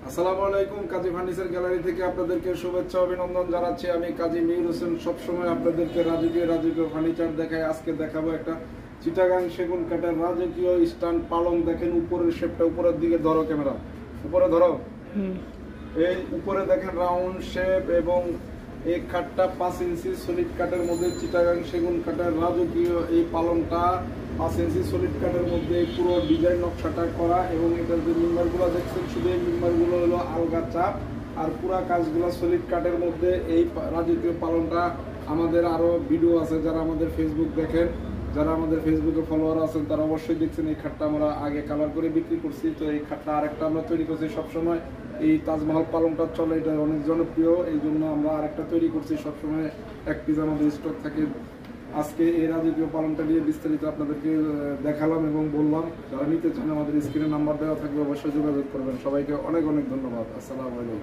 আসসালামু আলাইকুম। কাজী furniture gallery থেকে আপনাদেরকে শুভেচ্ছা অভিনন্দন জানাচ্ছি। আমি কাজী মীর হোসেন। সবসময় আপনাদেরকে রাজকীয় ফার্নিচার দেখাই। আজকে দেখাবো একটা চিটাগাং সেগুন কাঠের রাজকীয় স্ট্যান্ড পালং। দেখেন উপরের শেপটা, উপরের দিকে ধরো, ক্যামেরা উপরে ধরো। এই উপরে দেখেন রাউন্ড শেপ এবং এই কাঠটা 5 ইঞ্চি সলিড কাঠের মধ্যে চিটাগাং সেগুন কাঠের রাজকীয় এই পালংটা 5 ইঞ্চি সলিড কাঠের মধ্যে পুরো ডিজাইন নকশাটা করা। এবং এটার যে মেম্বারগুলো দেখছেন, শুধু এই মেম্বারগুলো হলো আলগা চাপ, আর পুরা কাজগুলো সলিড কাঠের মধ্যে। এই রাজকীয় পালংটা আমাদের আরো ভিডিও আছে, যারা আমাদের ফেসবুক দেখেন, যারা আমাদের ফেসবুকে ফলোয়ার আছেন তারা অবশ্যই দেখছেন। এই খাটটা আমরা আগে কালার করে বিক্রি করছি, তো এই খাটটা আরেকটা আমরা তৈরি করছি। সবসময় এই তাজমহল পালংটা চলে, এটা অনেক জনপ্রিয়, এই জন্য আমরা আরেকটা তৈরি করছি। সবসময় এক পিস আমাদের স্টক থাকে। আজকে এই রাজকীয় পালংটা নিয়ে বিস্তারিত আপনাদেরকে দেখালাম এবং বললাম। যারা নিতে চান আমাদের স্ক্রিনে নাম্বার দেওয়া থাকবে, অবশ্যই যোগাযোগ করবেন। সবাইকে অনেক অনেক ধন্যবাদ। আসসালামু আলাইকুম।